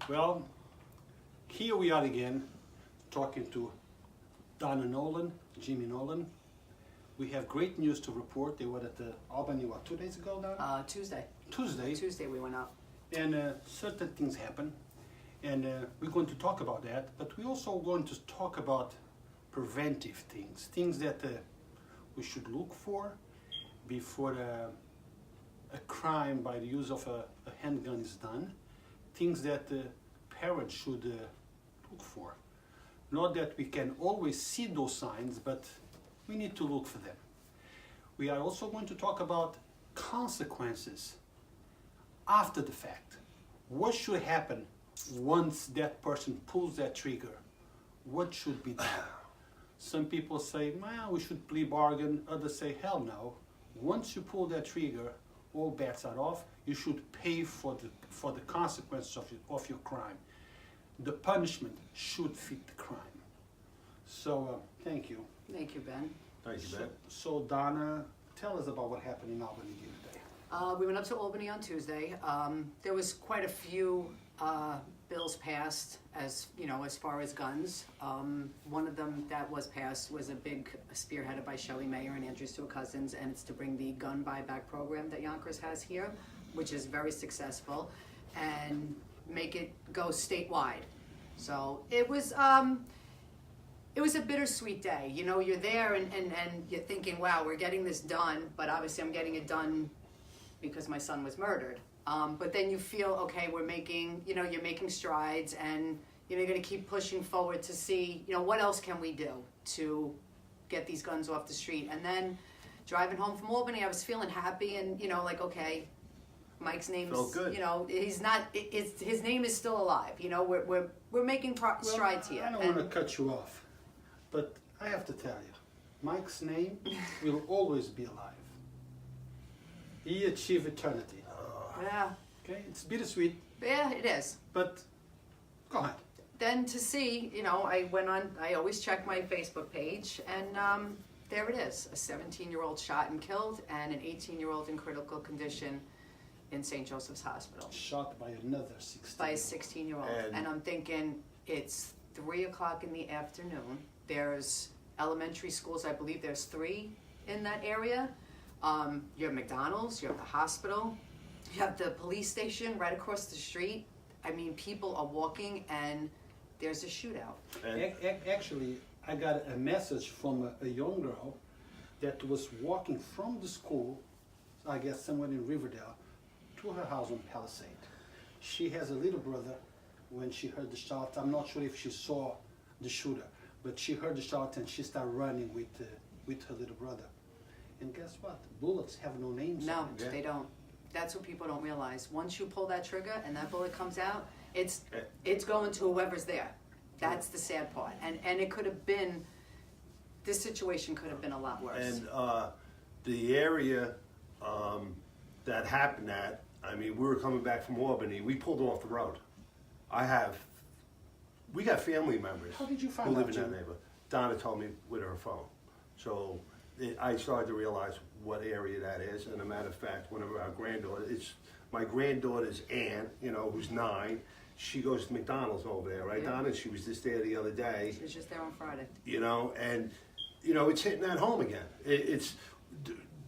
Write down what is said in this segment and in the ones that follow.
Well, here we are again, talking to Donna Nolan, Jimmy Nolan. We have great news to report. They were at the Albany, 2 days ago now? Tuesday. Tuesday we went out. And certain things happen, and we're going to talk about that, but we're also going to talk about preventive things that we should look for before a crime by the use of a handgun is done, things that parents should look for. Not that we can always see those signs, but we need to look for them. We are also going to talk about consequences after the fact. What should happen once that person pulls that trigger? What should be done? Some people say, well, we should plea bargain. Others say, hell no. Once you pull that trigger, all bets are off. You should pay for the consequences of your crime. The punishment should fit the crime. So, thank you. Thank you, Ben. Thank you, Ben. So Donna, tell us about what happened in Albany the other day. We went up to Albany on Tuesday. There was quite a few bills passed as far as guns. One of them that was passed was a big spearheaded by Shelley Mayer and Andrew Stewart Cousins, and it's to bring the gun buyback program that Yonkers has here, which is very successful, and make it go statewide. So it was a bittersweet day. You know, you're there and you're thinking, wow, we're getting this done, but obviously I'm getting it done because my son was murdered. But then you feel, okay, you're making strides, and you're going to keep pushing forward to see, what else can we do to get these guns off the street. And then driving home from Albany, I was feeling happy and, okay, Mike's name's, he's not, his name is still alive. We're making strides here. I don't want to cut you off, but I have to tell you, Mike's name will always be alive. He achieved eternity. Yeah. Okay, it's bittersweet. Yeah, it is. But go ahead. Then to see, I always check my Facebook page, and there it is, a 17-year-old shot and killed, and an 18-year-old in critical condition in St. Joseph's Hospital. Shot by another 16. By a 16-year-old. And I'm thinking, it's 3 o'clock in the afternoon. There's elementary schools, I believe there's 3 in that area. You have McDonald's, you have the hospital, you have the police station right across the street. I mean, people are walking and there's a shootout. Actually, I got a message from a young girl that was walking from the school, I guess somewhere in Riverdale, to her house on Palisade. She has a little brother. When she heard the shot, I'm not sure if she saw the shooter, but she heard the shot and she started running with her little brother. And guess what? Bullets have no names. No, they don't. That's what people don't realize. Once you pull that trigger and that bullet comes out, it's going to whoever's there. That's the sad part. And it could have been, this situation could have been a lot worse. And the area that happened at, we were coming back from Albany. We pulled off the road. We got family members How did you find who live out, in that Jim? neighborhood. Donna told me with her phone. So I started to realize what area that is. And a matter of fact, one of our granddaughters, my granddaughter's Ann, who's 9, she goes to McDonald's over there, right, Yeah. Donna? She was just there the other day. She was just there on Friday. And it's hitting that home again. It's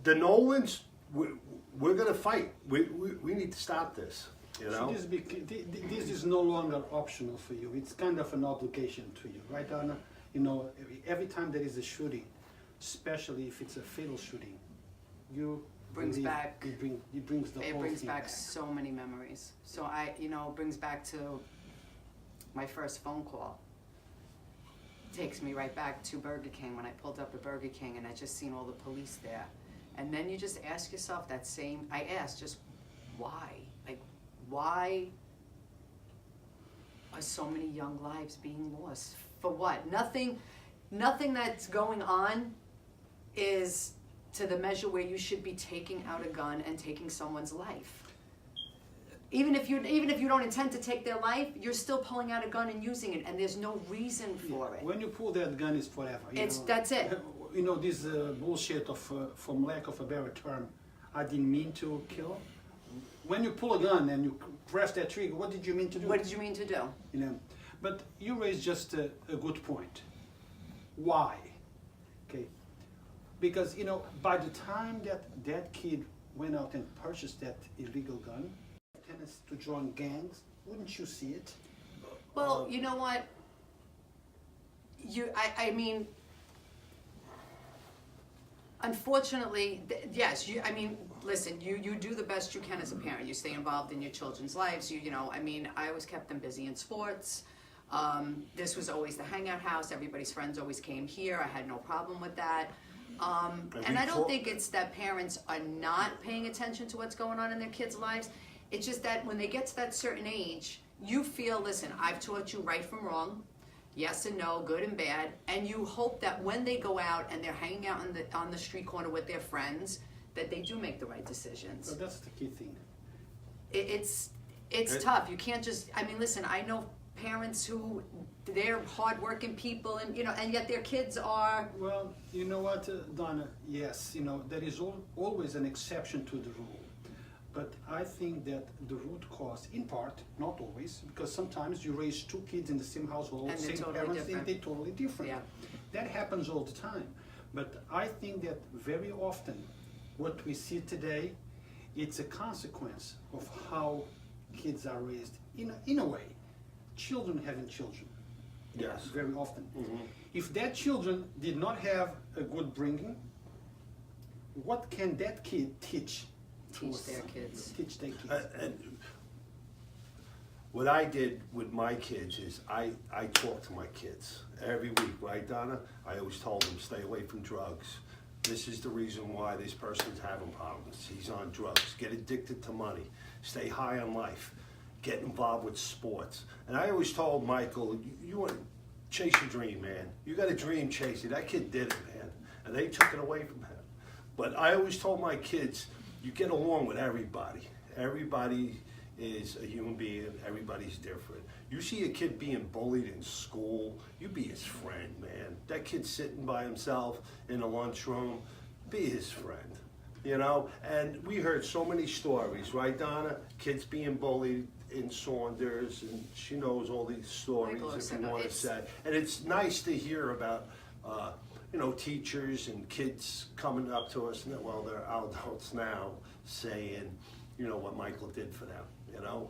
the Nolans. We're gonna fight. We need to stop this. So this is no longer optional for you. It's kind of an obligation to you, right, Donna? Every time there is a shooting, especially if it's a fatal shooting, it brings the whole It brings thing back so many memories. So it brings back to my first phone call. Takes me right back to Burger King when I pulled up at Burger King and I just seen all the police there. And then you just ask yourself I asked just why? Like, why are so many young lives being lost? For what? Nothing that's going on is to the measure where you should be taking out a gun and taking someone's life. Even if you don't intend to take their life, you're still pulling out a gun and using it, and there's no reason for it. When you pull that gun, it's forever. That's it. This bullshit of, from lack of a better term, I didn't mean to kill. when you pull a gun and you press that trigger, what did you mean to do? What did you mean to do? You know, but you raised just a good point. Why? Okay, because you know, by the time that kid went out and purchased that illegal gun, tendency to join gangs, wouldn't you see it? Well, you know what? I mean, unfortunately, yes. I mean, listen. You do the best you can as a parent. You stay involved in your children's lives. You know. I mean, I always kept them busy in sports. This was always the hangout house. Everybody's friends always came here. I had no problem with that. And I don't think it's that parents are not paying attention to what's going on in their kids' lives. It's just that when they get to that certain age, you feel, listen, I've taught you right from wrong, yes and no, good and bad, and you hope that when they go out and they're hanging out on the street corner with their friends, that they do make the right decisions. So that's the key thing. It's tough. You can't just, I mean, listen, I know parents who, they're hardworking people, and you know, and yet their kids are. Well, you know what, Donna, yes, you know, there is always an exception to the rule. But I think that the root cause, in part, not always, because sometimes you raise two kids in the same household, And same totally parents, different. and they're totally different. Yeah. That happens all the time. But I think that very often, what we see today, it's a consequence of how kids are raised. In a way, children having children. Yes. Very often. Mhm. If that children did not have a good bringing, what can that kid teach? Teach their kids. Teach their kids. And what I did with my kids is I talk to my kids every week, right, Donna? I always told them, stay away from drugs. This is the reason why this person's having problems. He's on drugs. Get addicted to money. Stay high on life. Get involved with sports. And I always told Michael, you want to chase your dream, man. You got a dream, chase it. That kid did it, man. And they took it away from him. But I always told my kids, you get along with everybody. Everybody is a human being. Everybody's different. You see a kid being bullied in school, you be his friend, man. That kid sitting by himself in the lunchroom, be his friend. You know, and we heard so many stories, right, Donna? Kids being bullied in Saunders, and she knows all these stories, if you want to say. And it's nice to hear about, you know, teachers and kids coming up to us, and well, they're adults now, saying, you know, what Michael did for them. You know,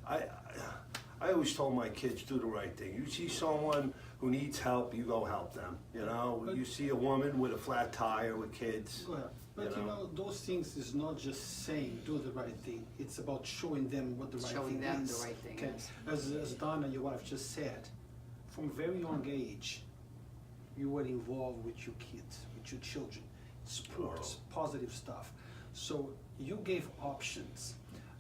I always told my kids, do the right thing. You see someone who needs help, you go help them. You know, But you see a woman with a flat tire with kids. Well, but you know, those things is not just saying do the right thing. It's about showing them what the right Showing thing them is. the right thing Okay? is. As Donna, your wife, just said, from very young age, you were involved with your kids, with your children, sports, positive stuff. So you gave options.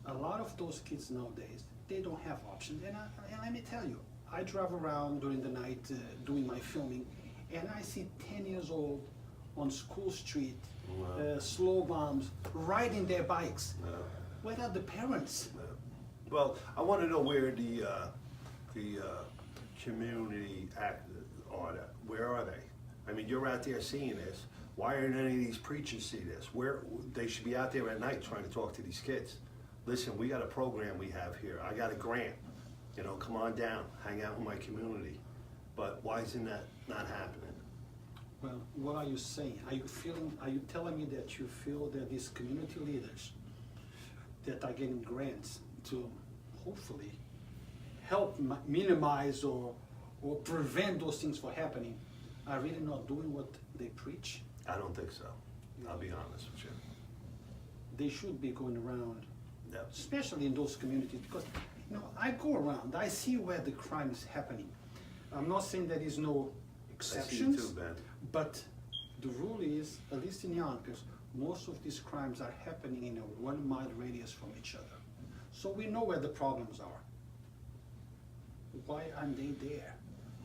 A lot of those kids nowadays, they don't have options. And let me tell you, I drive around during the night doing my filming, and I see 10 years old on School Street, slow bombs, riding their bikes. Where are the parents? Well, I want to know where the community are. Where are they? I mean, you're out there seeing this. Why aren't any of these preachers see this? Where they should be out there at night trying to talk to these kids. Listen, we got a program we have here. I got a grant. You know, come on down, hang out with my community. But why isn't that not happening? Well, what are you saying? Are you telling me that you feel that these community leaders that are getting grants to hopefully help minimize or prevent those things from happening are really not doing what they preach? I don't think so. I'll be honest with you. They should be going around, Yep. especially in those communities, because you know, I go around, I see where the crime is happening. I'm not saying there is no exceptions, I see you too, Ben. but the rule is, at least in Yonkers, most of these crimes are happening in a 1 mile radius from each other. So we know where the problems are. Why aren't they there?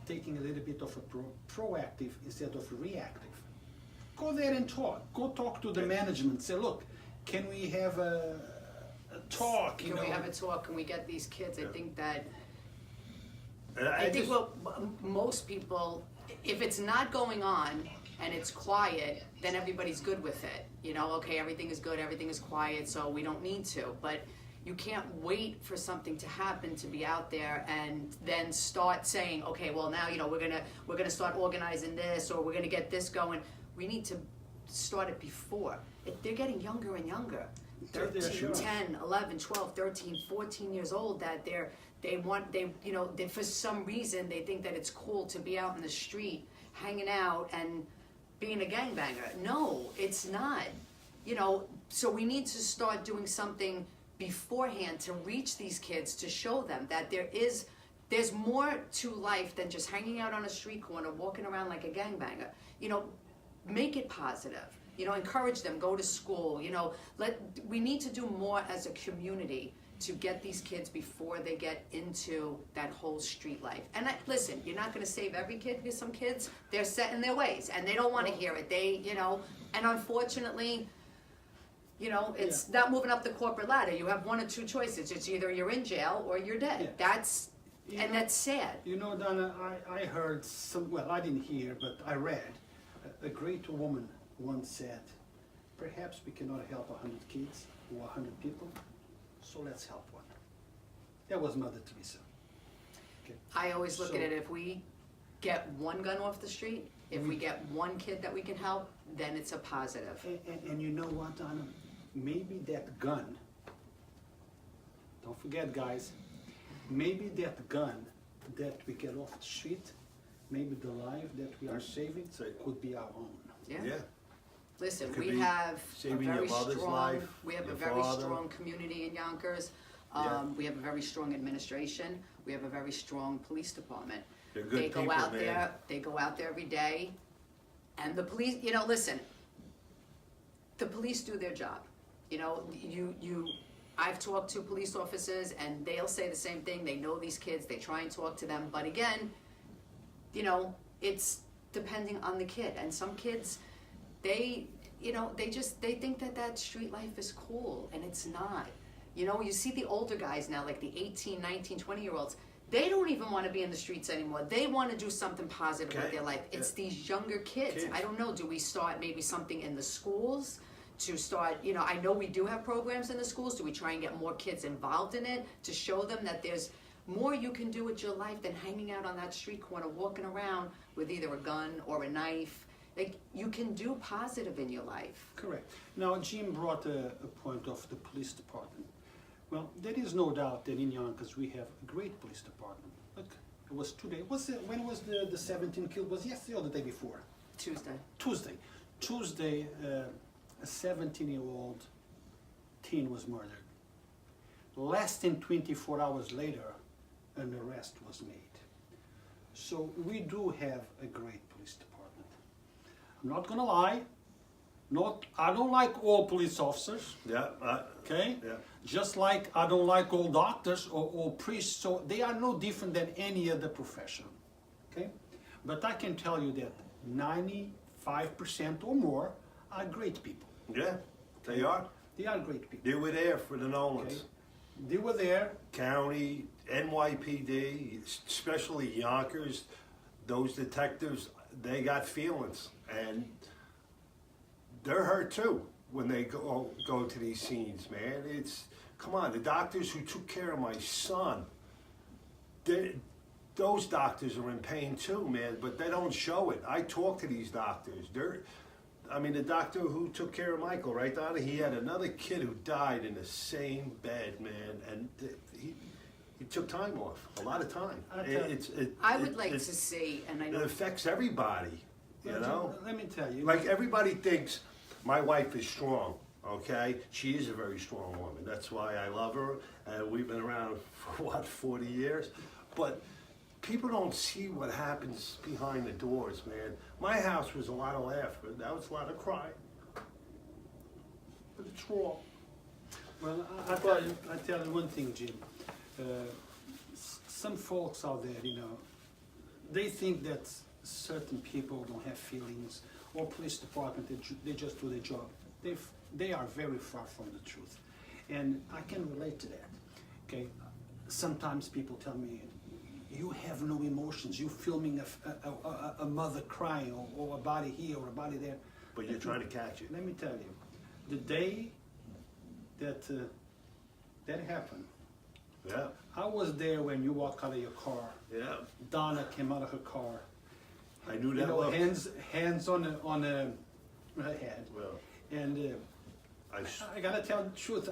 Taking a little bit of a proactive instead of reactive. Go there and talk. Go talk to the management. Say, look, can we have a talk? Can we have a talk? Can we get these kids? I think that. And I think most people, if it's not going on, and it's quiet, then everybody's good with it. You know, okay, everything is good, everything is quiet, so we don't need to. But you can't wait for something to happen to be out there and then start saying, okay, well now, you know, we're gonna start organizing this, or we're gonna get this going. We need to start it before. They're getting younger and younger. 13, 10, 11, 12, 13, 14 years old, that they for some reason they think that it's cool to be out in the street hanging out and being a gangbanger. No, it's not. You know, so we need to start doing something beforehand to reach these kids, to show them that there's more to life than just hanging out on a street corner, walking around like a gangbanger. You know, make it positive. You know, encourage them, go to school. You know, we need to do more as a community to get these kids before they get into that whole street life. And listen, you're not going to save every kid, because some kids, they're set in their ways and they don't want to hear it. They, you know, and unfortunately, you know, it's not moving up the corporate ladder. You have one or two choices. It's either you're in jail or you're dead. Yeah. That's sad. You know, Donna, I heard well, I didn't hear, but I read, a great woman once said, perhaps we cannot help 100 kids or 100 people, so let's help one. That was Mother Teresa. Okay. I always look at it, if we get one gun off the street, if we get one kid that we can help, then it's a positive. And you know what, Donna? Maybe that gun, don't forget guys, maybe that gun that we get off the street, maybe the life that we are saving could be our own. Yeah. Listen, we be have a saving your very mother's strong, life, we have a your very father. strong community in Yonkers. Yeah. We have a very strong administration. We have a very strong police department. They're good They go people, out man. there. They go out there every day, and the police. You know, listen. The police do their job. You know, I've talked to police officers, and they'll say the same thing. They know these kids. They try and talk to them, but again, you know, it's depending on the kid. And some kids, they think that street life is cool, and it's not. You know, you see the older guys now, like the 18, 19, 20-year-olds, they don't even want to be in the streets anymore. They want to do something positive with their life. It's these younger kids. I don't know, do we start maybe something in the schools to start, you know, I know we do have programs in the schools. Do we try and get more kids involved in it to show them that there's more you can do with your life than hanging out on that street corner, walking around with either a gun or a knife? Like, you can do positive in your life. Correct. Now, Jim brought a point of the police department. Well, there is no doubt that in Yonkers we have a great police department. Look, it was today. When was the 17 killed? Was yesterday or the day before? Tuesday. Tuesday, a 17-year-old teen was murdered. Less than 24 hours later, an arrest was made. So we do have a great police department. I'm not gonna lie. I don't like all police officers. Yeah. Okay? Yeah. Just like I don't like all doctors or all priests, so they are no different than any other profession. Okay? But I can tell you that 95% or more are great people. Yeah, they are. They are great people. They were there for the Nolans. Okay? They were there. County, NYPD, especially Yonkers, those detectives, they got feelings, and they're hurt too when they go to these scenes, man. Come on, the doctors who took care of my son, those doctors are in pain too, man, but they don't show it. I talk to these doctors. The doctor who took care of Michael, right, Donna? He had another kid who died in the same bed, man, and he took time off, a lot of time. I would like to see, and I know it affects everybody, you know? Let me tell you. Like, everybody thinks my wife is strong, okay? She is a very strong woman. That's why I love her, and we've been around for, 40 years? But people don't see what happens behind the doors, man. My house was a lot of laughter. That was a lot of crying. But it's wrong. Well, I tell you one thing, Jim. Some folks out there, you know, they think that certain people don't have feelings, or police department, they just do their job. They are very far from the truth. And I can relate to that, okay? Sometimes people tell me, you have no emotions. You're filming a mother crying, or a body here or a body there. But you're trying to catch it. Let me tell you, the day that that happened, Yeah, I was there when you walked out of your car. yeah. Donna came out of her car. I knew You that know, look. hands on her head. Well, And I gotta tell the truth.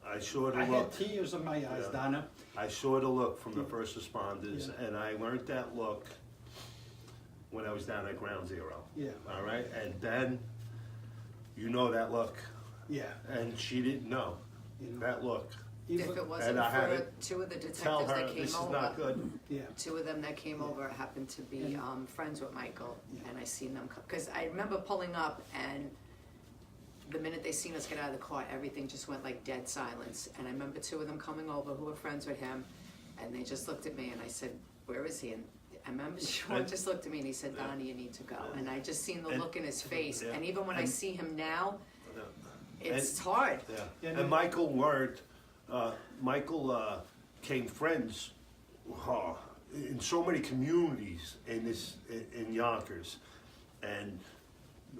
I saw the I had look. tears in my eyes, Yeah. Donna. I saw the look from the first responders, Yeah. and I learned that look when I was down at Ground Zero. Yeah. All right, and then you know that look, Yeah. and she didn't know You know. that look. If it wasn't And I had for to two of the Tell detectives her that came this is over, not good. Yeah. two of them that came over happened to be And- friends with Michael, Yeah. and I seen them, because I remember pulling up, and the minute they seen us get out of the car, everything just went like dead silence. And I remember two of them coming over who were friends with him, and they just looked at me, and I said, where is he? And I remember Sean And- just looked at me and he said, Donnie, you need to go. And I just seen the And- look in his face, yeah. and even when I And- see him now, Yeah. it's hard. Yeah, And and Michael learned, Michael became friends in so many communities in Yonkers, and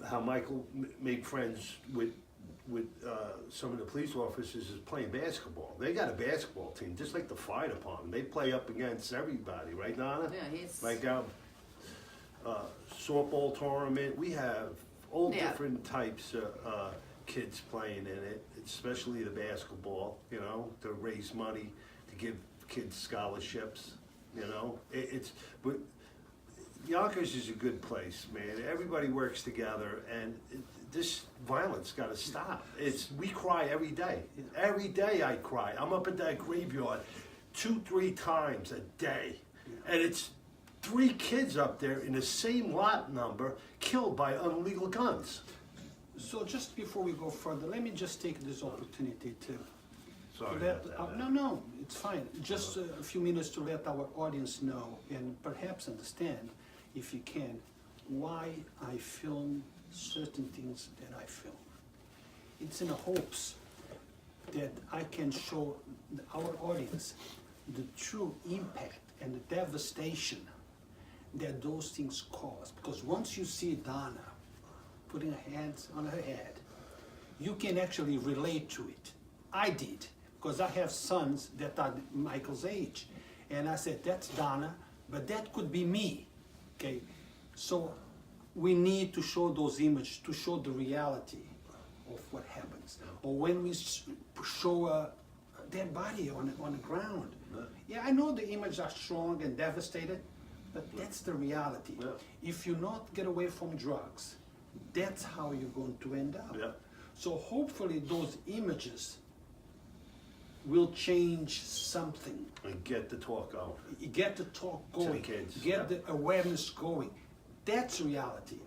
how Michael made friends with some of the police officers is playing basketball. They got a basketball team, just like the fire department. They play up against everybody, right, Donna? Yeah, he's Like our softball tournament, we have all Yeah. different types of kids playing in it, especially the basketball, you know, to raise money, to give kids scholarships, you know. But Yonkers is a good place, man. Everybody works together, and this violence got to stop. We cry every day. Every day I cry. I'm up at that graveyard 2-3 times a day, and it's 3 kids up there in the same lot number killed by illegal guns. So just before we go further, let me just take this opportunity to Sorry let, about that. no, it's fine. Just a few minutes to let our audience know and perhaps understand, if you can, why I film certain things that I film. It's in the hopes that I can show our audience the true impact and the devastation that those things cause. Because once you see Donna putting her hands on her head, you can actually relate to it. I did, because I have sons that are Michael's age. And I said, that's Donna, but that could be me, okay? So we need to show those images, to show the reality of what happens. Or when we show a dead body on the ground. Yeah, I know the images are strong and devastated, but that's the reality. Yeah. If you not get away from drugs, that's how you're going to end up. Yeah. So hopefully those images will change something. And get the talk out. You get the talk To the going, kids, get yeah. the awareness going. That's reality.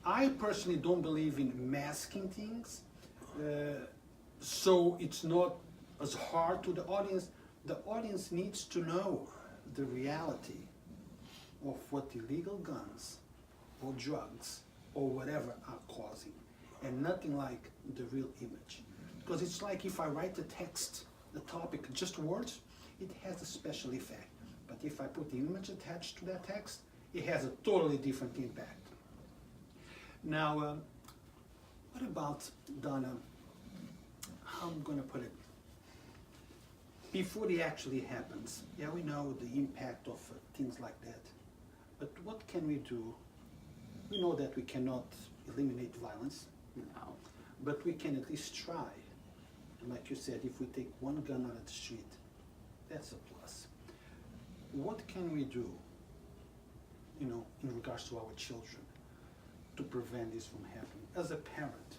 I personally don't believe in masking things, so it's not as hard to the audience. The audience needs to know the reality of what illegal guns or drugs or whatever are causing, and nothing like the real image. Because it's like if I write the text, the topic, just words, it has a special effect. But if I put the image attached to that text, it has a totally different impact. Now, what about, Donna, how I'm gonna put it? Before it actually happens, yeah, we know the impact of things like that. But what can we do? We know that we cannot eliminate violence, no. but we can at least try. And like you said, if we take one gun out of the street, that's a plus. What can we do, in regards to our children, to prevent this from happening? As a parent,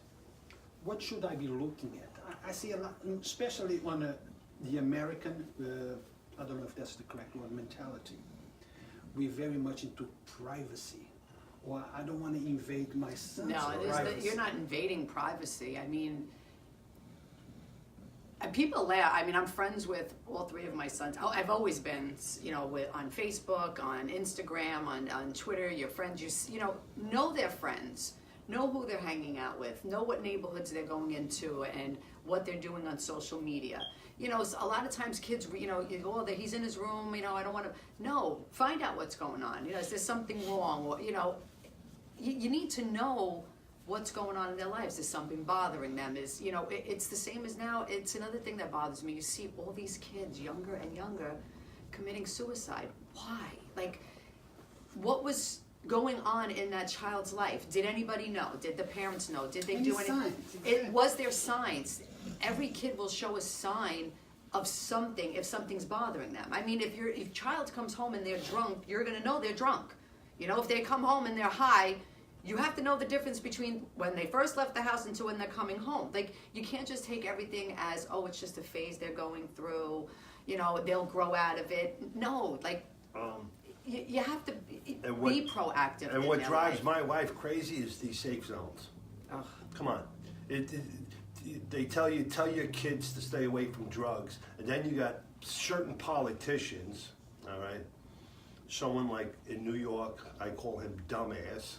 what should I be looking at? I see a lot, especially on the American, I don't know if that's the correct word, mentality. We're very much into privacy. Or I don't want to invade my son's privacy. You're not invading privacy. I mean, people laugh. I mean, I'm friends with all 3 of my sons. I've always been, on Facebook, on Instagram, on Twitter. Your friends, know their friends, know who they're hanging out with, know what neighborhoods they're going into, and what they're doing on social media. you know, a lot of times kids, you know, you go, oh, he's in his room, you know, I don't want to. No, find out what's going on. You know, is there something wrong? Or, you know, you need to know what's going on in their lives. Is something bothering them? Is, you know, it's the same as now. It's another thing that bothers me. You see all these kids, younger and younger, committing suicide. Why? Like, what was going on in that child's life? Did anybody know? Did the parents know? Did they do anything? It was there signs. Every kid will show a sign of something if something's bothering them. I mean, if your child comes home and they're drunk, you're gonna know they're drunk. You know, if they come home and they're high, you have to know the difference between when they first left the house until when they're coming home. Like, you can't just take everything as, oh, it's just a phase they're going through, you know, they'll grow out of it. No, like, you have to be proactive. And what drives my wife crazy is these safe zones. Ugh. Come on. They tell your kids to stay away from drugs, and then you got certain politicians, all right, someone like in New York, I call him dumbass,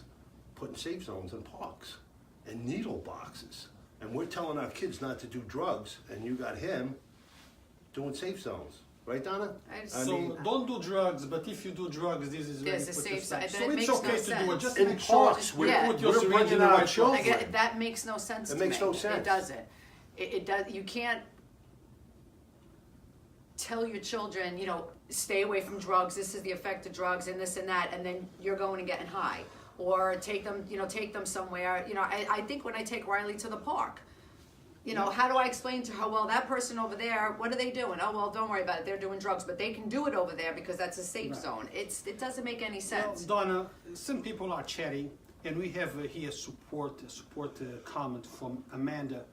putting safe zones in parks and needle boxes. And we're telling our kids not to do drugs, and you got him doing safe zones. Right, Donna? So don't do drugs, but if you do drugs, this is There's very a safe side. So That it's makes okay no to sense. do it. Just In make sure parks, you Yeah. put your we're syringe in bringing the our right children. place. That makes no sense It to makes me. no sense. It doesn't. It does. You can't tell your children, you know, stay away from drugs. This is the effect of drugs and this and that, and then you're going and getting high. Or take them somewhere. You know, I think when I take Riley to the park, you know, how do I explain to her, well, that person over there, what are they doing? Oh, well, don't worry about it. They're doing drugs, but they can do it over there because that's a safe zone. It doesn't make any sense. Well, Donna, some people are chatting, and we have here support comment from Amanda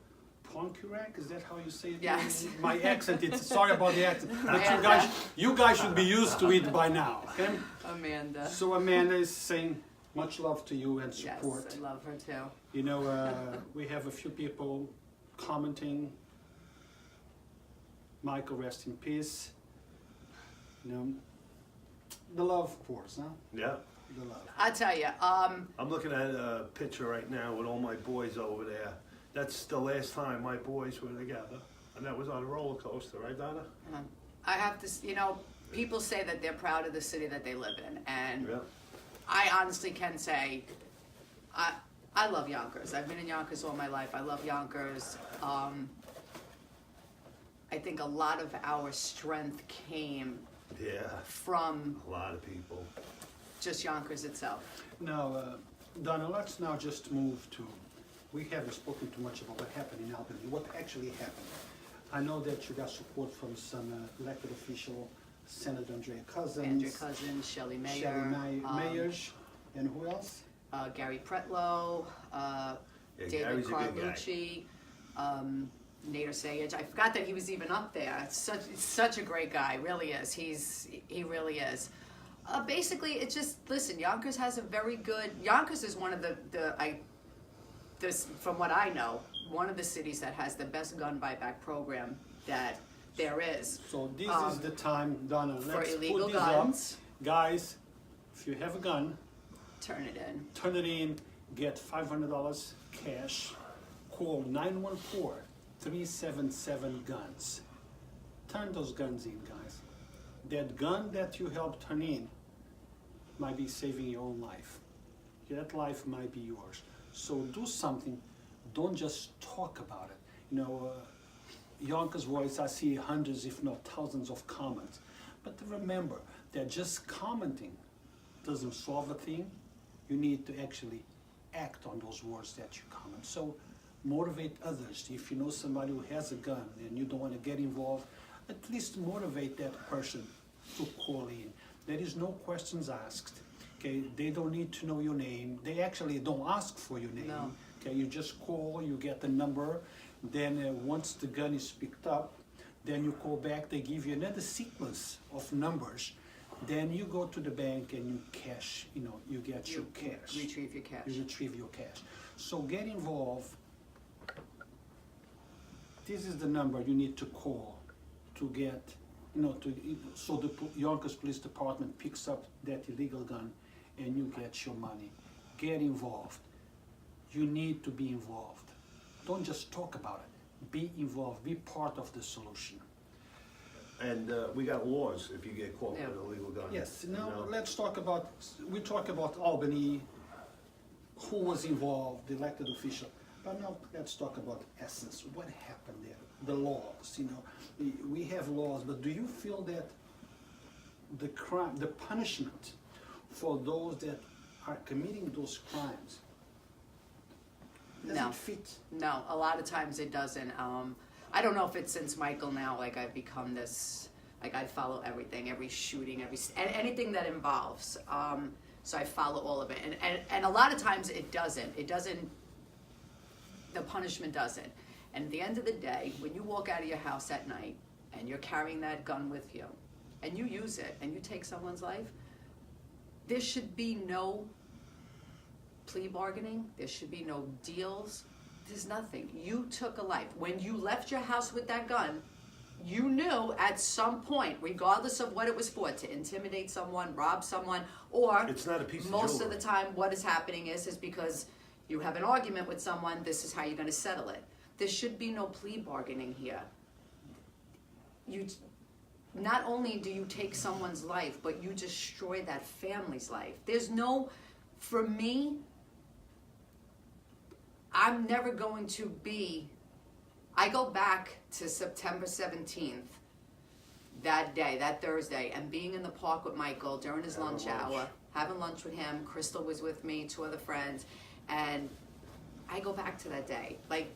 Ponkurak. Is that how you say it? Yes. My accent. It's sorry about the accent, but you guys should be used to it by now. Okay? Amanda. So Amanda is saying much love to you and support. Yes, I love her too. You know, we have a few people commenting. Michael, rest in peace. You know, the love pours, huh? Yeah. The love. I tell you, I'm looking at a picture right now with all my boys over there. That's the last time my boys were together, and that was on a roller coaster, right, Donna? I have to, you know, people say that they're proud of the city that they live in, and Yeah. I honestly can say, I love Yonkers. I've been in Yonkers all my life. I love Yonkers. I think a lot of our strength came Yeah. from A lot of people. just Yonkers itself. Now, Donna, let's now just move to, we haven't spoken too much about what happened in Albany, what actually happened. I know that you got support from some elected official, Senator Andrea Cousins. Andrea Cousins, Shelley Mayer, Mayers, and who else? Gary Pretlow, David Gary's a good guy. Carlucci, Nader Sayage. I forgot that he was even up there. Such a great guy, really is. He really is. Basically, it's just, listen, Yonkers has a very good, Yonkers is one of from what I know, one of the cities that has the best gun buyback program that there is. So this is the time, Donna, For let's illegal put this guns. up. Guys, if you have a gun, Turn it in. turn it in, get $500 cash, call 914-377-GUNS. Turn those guns in, guys. That gun that you helped turn in might be saving your own life. That life might be yours. So do something. Don't just talk about it. You know, Yonkers Voice, I see hundreds, if not thousands of comments. But remember that just commenting doesn't solve a thing. You need to actually act on those words that you comment. So motivate others. If you know somebody who has a gun and you don't want to get involved, at least motivate that person to call in. There is no questions asked. Okay, they don't need to know your name. They actually don't ask for your name. No. Okay, you just call, you get the number. Then once the gun is picked up, then you call back. They give you another sequence of numbers. Then you go to the bank and you cash. You know, you get your cash. Retrieve your cash. You retrieve your cash. So get involved. This is the number you need to call to get, so the Yonkers Police Department picks up that illegal gun and you get your money. Get involved. You need to be involved. Don't just talk about it. Be involved. Be part of the solution. And we got laws if you get caught Yeah. with an illegal gun. Yes, you now know? let's talk about, we talk about Albany, who was involved, the elected official. But now let's talk about essence, what happened there, the laws, you know. We have laws, but do you feel that the crime, the punishment for those that are committing those crimes, does No. it fit? No, a lot of times it doesn't. I don't know if it's since Michael now, like I've become this, like I follow everything, every shooting, anything that involves. So I follow all of it. And a lot of times it doesn't. The punishment doesn't. And at the end of the day, when you walk out of your house at night and you're carrying that gun with you and you use it and you take someone's life, there should be no plea bargaining. There should be no deals. There's nothing. You took a life. When you left your house with that gun, you knew at some point, regardless of what it was for, to intimidate someone, rob someone, or It's not a piece of most of jewelry. the time what is happening is because you have an argument with someone, this is how you're going to settle it. There should be no plea bargaining here. Not only do you take someone's life, but you destroy that family's life. There's no, for me, I'm never going to be, I go back to September 17th, that day, that Thursday, and being in the park with Michael during his lunch hour, having lunch with him. Crystal was with me, 2 other friends, and I go back to that day. Like,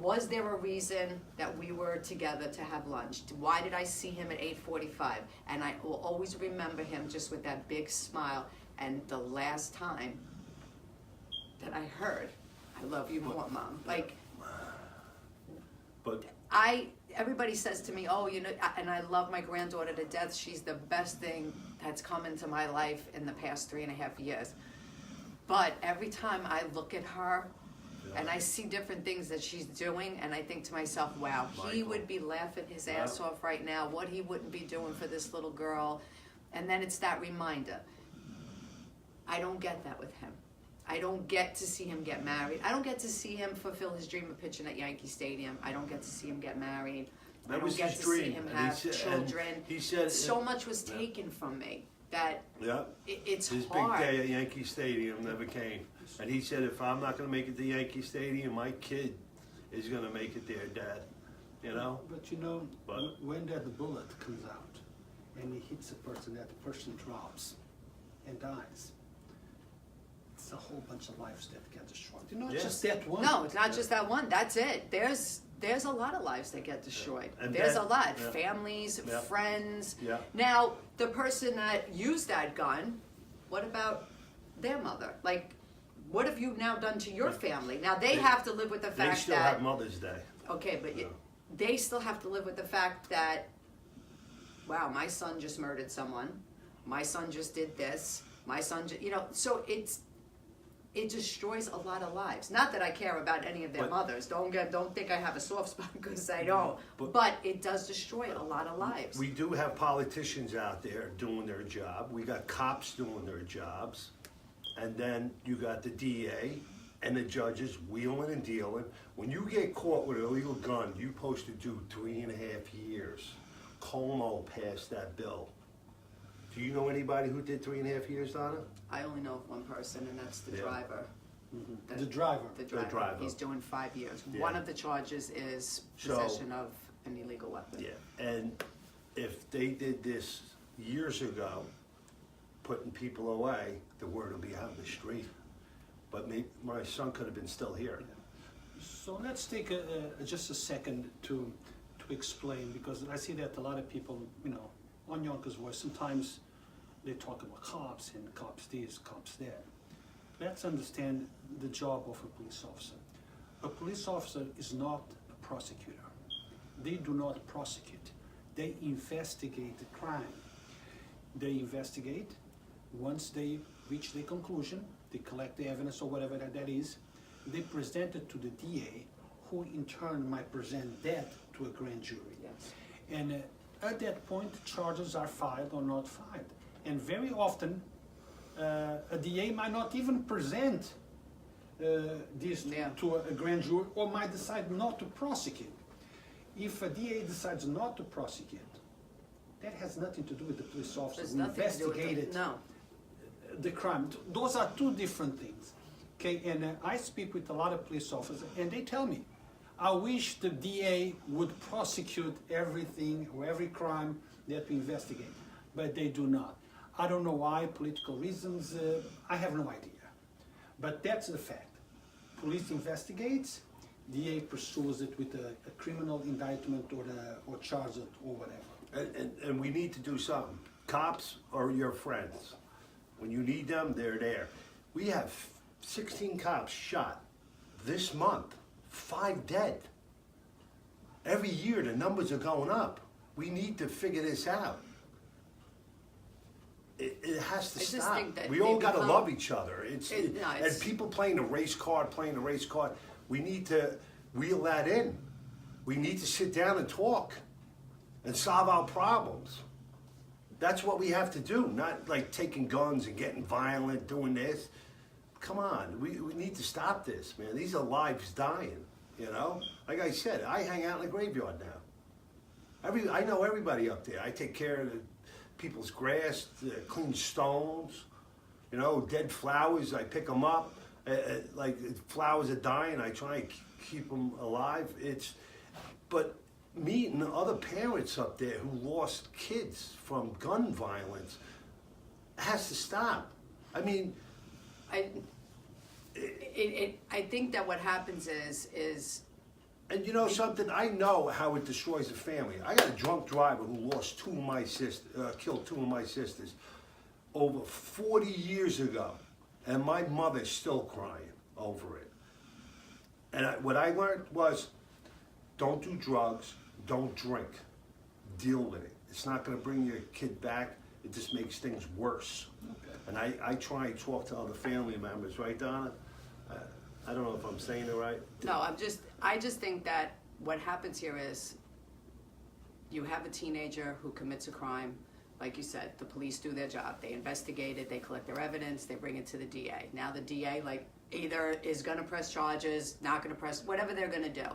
was there a reason that we were together to have lunch? Why did I see him at 8:45? And I will always remember him just with that big smile. And the last time that I heard, I love you more, Mom. Like, But everybody says to me, oh, you know, and I love my granddaughter to death. She's the best thing that's come into my life in the past 3.5 years. But every time I look at her and I see different things that she's doing, and I think to myself, wow, he Michael. would be laughing his ass off right now, what he wouldn't be doing for this little girl. And then it's that reminder. I don't get that with him. I don't get to see him get married. I don't get to see him fulfill his dream of pitching at Yankee Stadium. I don't get to see him get married. I That don't was get his to see dream. him And he have said- children. and he said- so much was Yeah. taken from me that yeah, it's his hard. big day at Yankee Stadium never came. And he said, if I'm not going to make it to Yankee Stadium, my kid is going to make it there, Dad. You know? But you know, But- when that bullet comes out and it hits a person, that person drops and dies, it's a whole bunch of lives that get destroyed. You know, it's Yeah. just that one. No, it's not just that one. That's it. There's a lot of lives that get destroyed. And There's that- a lot. yeah. Families, Yeah. friends. Yeah. Now, the person that used that gun, what about their mother? Like, what have you now done to your family? Now they have to live with the They fact still that have Mother's Day. okay, but Yeah. they still have to live with the fact that, wow, my son just murdered someone. My son just did this. My son, you know, so it destroys a lot of lives. Not that I care about any of their But- mothers. Don't think I have a soft spot because I don't. But it does destroy a lot of lives. We do have politicians out there doing their job. We got cops doing their jobs. And then you got the DA and the judges wheeling and dealing. When you get caught with an illegal gun, you're supposed to do 3.5 years. Como passed that bill. Do you know anybody who did 3.5 years, Donna? I only know of one person, and that's the Yeah. driver. The driver. The driver. driver. He's doing 5 years. Yeah. One of the charges is So- possession of an illegal weapon. Yeah. And if they did this years ago, putting people away, the word will be out in the street. But my son could have been still here. So let's take just a second to explain, because I see that a lot of people, you know, on Yonkers Voice, sometimes they talk about cops and cops this, cops that. Let's understand the job of a police officer. A police officer is not a prosecutor. They do not prosecute. They investigate the crime. They investigate. Once they reach the conclusion, they collect the evidence or whatever that is, they present it to the DA, who in turn might present that to a grand jury. Yes. And at that point, charges are filed or not filed. And very often, a DA might not even present this Yeah. to a grand jury, or might decide not to prosecute. If a DA decides not to prosecute, That has nothing to do with the police officer There's who nothing to do with investigated no. the crime. Those are two different things. Okay, and I speak with a lot of police officers, and they tell me, I wish the DA would prosecute everything or every crime that we investigate, but they do not. I don't know why, political reasons, I have no idea. But that's the fact. Police investigates, DA pursues it with a criminal indictment or charge it or whatever. And we need to do something. Cops are your friends. When you need them, they're there. We have 16 cops shot this month, 5 dead. Every year the numbers are going up. We need to figure this out. It has to I just stop. think that We they all got to become- love each other. And it's- people playing the race card, we need to reel that in. We need to sit down and talk and solve our problems. That's what we have to do, not like taking guns and getting violent, doing this. Come on, we need to stop this, man. These are lives dying, you know? Like I said, I hang out in the graveyard now. I know everybody up there. I take care of the people's grass, clean stones, you know, dead flowers, I pick them up. Like flowers are dying, I try and keep them alive. But meeting other parents up there who lost kids from gun violence has to stop. I mean, I think that what happens is and you know something? I know how it destroys a family. I got a drunk driver who lost killed 2 of my sisters over 40 years ago, and my mother's still crying over it. And what I learned was, don't do drugs, don't drink, deal with it. It's not going to bring your kid back. It just makes things worse. Okay. And I try and talk to other family members, right, Donna? I don't know if I'm saying it right. no. I just think that what happens here is you have a teenager who commits a crime. Like you said, the police do their job. They investigate it. They collect their evidence. They bring it to the DA. Now the DA either is going to press charges, not going to press, whatever they're going to do.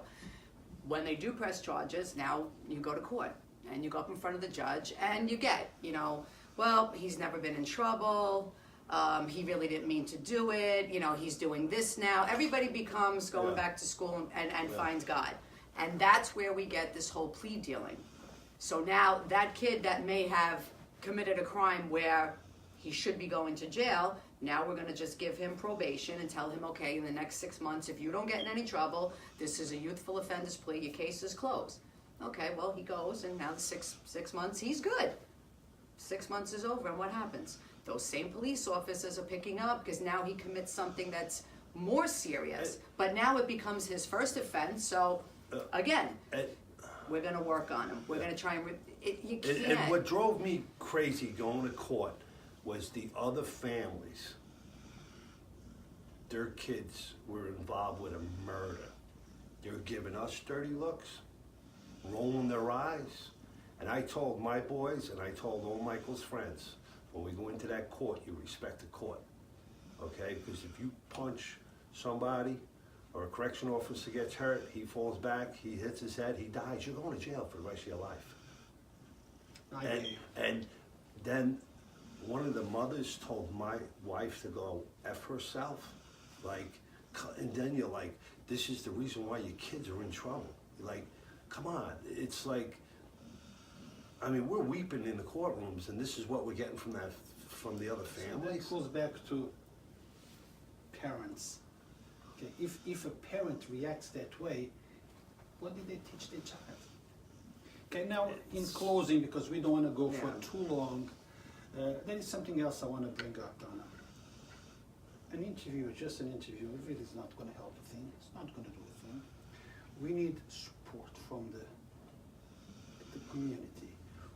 When they do press charges, now you go to court and you go up in front of the judge and you get, well, he's never been in trouble. He really didn't mean to do it. He's doing this now. Everybody becomes going back to school and finds God. And that's where we get this whole plea dealing. So now that kid that may have committed a crime where he should be going to jail, now we're going to just give him probation and tell him, okay, in the next 6 months, if you don't get in any trouble, this is a youthful offender's plea, your case is closed. Okay, well, he goes, and now the six months, he's good. 6 months is over, and what happens? Those same police officers are picking up because now he commits something that's more serious. But now it becomes his first offense, so again, we're going to work on him. We're going to try and... you can't. And what drove me crazy going to court was the other families. Their kids were involved with a murder. They were giving us dirty looks, rolling their eyes. And I told my boys, and I told all Michael's friends, when we go into that court, you respect the court, okay? Because if you punch somebody or a correction officer gets hurt, he falls back, he hits his head, he dies, you're going to jail for the rest of your life. And then one of the mothers told my wife to go F herself, and then you're like, this is the reason why your kids are in trouble. Like, come on, it's like, I mean, we're weeping in the courtrooms, and this is what we're getting from the other families. So that goes back to parents. Okay, if a parent reacts that way, what did they teach their child? Okay, now in closing, because we don't want to go for too long, there is something else I want to bring up, Donna. An interview, just an interview, really is not going to help a thing. It's not going to do a thing. We need support from the community.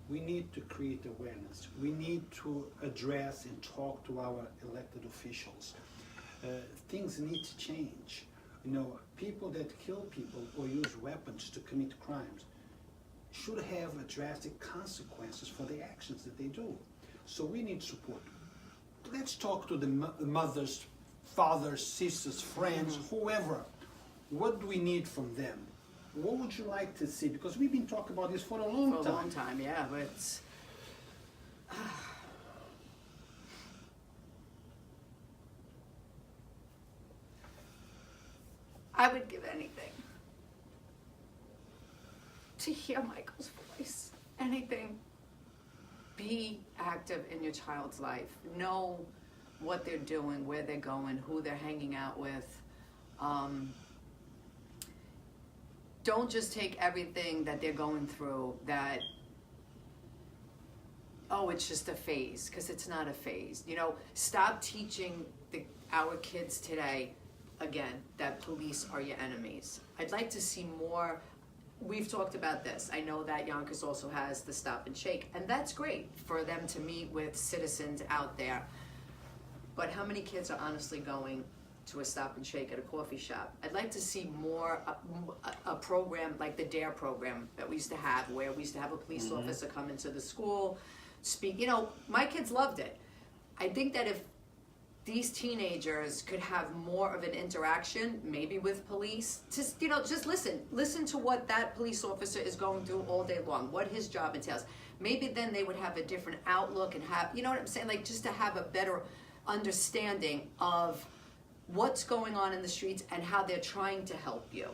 We need to create awareness. We need to address and talk to our elected officials. Things need to change. People that kill people or use weapons to commit crimes should have drastic consequences for the actions that they do. So we need support. Let's talk to the mothers, fathers, sisters, friends, whoever. What do we need from them? What would you like to see? Because we've been talking about this for a long time. For a long time, yeah. But I would give anything to hear Michael's voice. Anything. Be active in your child's life. Know what they're doing, where they're going, who they're hanging out with. Don't just take everything that they're going through that, oh, it's just a phase, because it's not a phase. You know, stop teaching our kids today, again, that police are your enemies. I'd like to see more. We've talked about this. I know that Yonkers also has the Stop and Shake, and that's great for them to meet with citizens out there. But how many kids are honestly going to a Stop and Shake at a coffee shop? I'd like to see more, a program like the DARE program that we used to have, where we used to have a police officer come into the school, speak. You know, my kids loved it. I think that if these teenagers could have more of an interaction, maybe with police, just, you know, just listen to what that police officer is going through all day long, what his job entails. Maybe then they would have a different outlook and have, you know what I'm saying, like just to have a better understanding of what's going on in the streets and how they're trying to help you.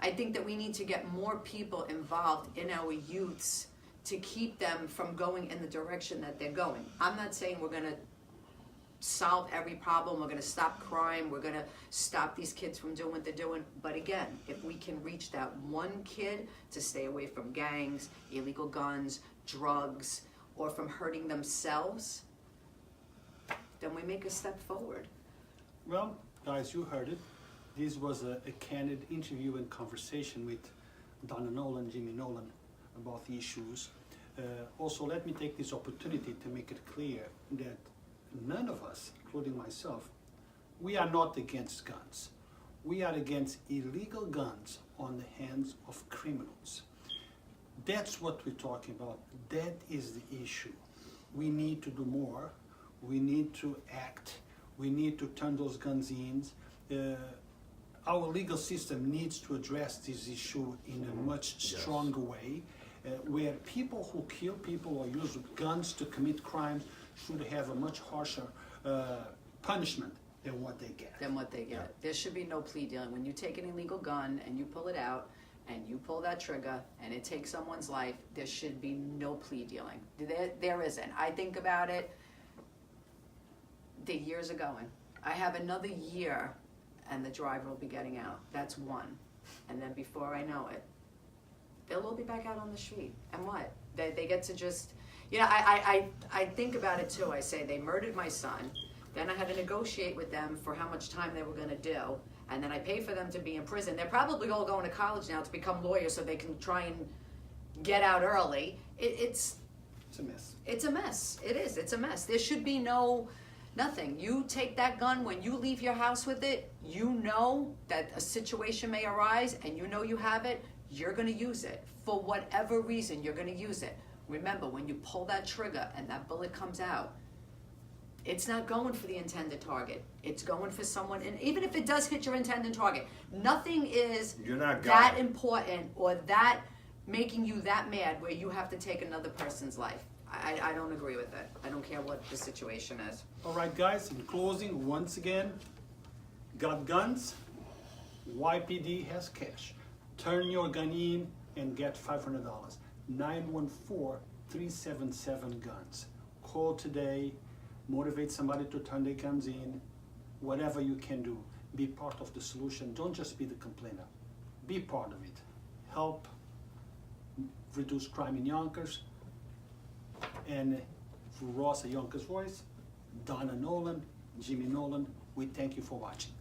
I think that we need to get more people involved in our youths to keep them from going in the direction that they're going. I'm not saying we're gonna solve every problem, we're gonna stop crime, we're gonna stop these kids from doing what they're doing. But again, if we can reach that one kid to stay away from gangs, illegal guns, drugs, or from hurting themselves, then we make a step forward. Well, guys, you heard it. This was a candid interview and conversation with Donna Nolan, Jimmy Nolan, about the issues. Also, let me take this opportunity to make it clear that none of us, including myself, we are not against guns. We are against illegal guns on the hands of criminals. That's what we're talking about. That is the issue. We need to do more. We need to act. We need to turn those guns in. Our legal system needs to address this issue in a much stronger way, where people who kill people or use guns to commit crimes should have a much harsher punishment than what they get. Yeah. There should be no plea dealing. When you take an illegal gun and you pull it out and you pull that trigger and it takes someone's life, there should be no plea dealing. There isn't. I think about it, the years are going. I have another year and the driver will be getting out. That's one. And then before I know it, they'll all be back out on the street. And what? They get to just, you know, I think about it too. I say they murdered my son. Then I had to negotiate with them for how much time they were going to do. And then I pay for them to be in prison. They're probably all going to college now to become lawyers so they can try and get out early. It's a mess. It's a mess. It is. It's a mess. There should be nothing. You take that gun, when you leave your house with it, you know that a situation may arise and you know you have it, you're going to use it. For whatever reason, you're going to use it. Remember, when you pull that trigger and that bullet comes out, it's not going for the intended target. It's going for someone, and even if it does hit your intended target, nothing is that important or that making you that mad where you have to take another person's life. I don't agree with it. I don't care what the situation is. All right, guys, in closing, once again, got guns, YPD has cash. Turn your gun in and get $500. 914-377-GUNS. Call today, motivate somebody to turn their guns in. Whatever you can do, be part of the solution. Don't just be the complainer. Be part of it. Help reduce crime in Yonkers. And for Ross, a Yonkers Voice, Donna Nolan, Jimmy Nolan, we thank you for watching.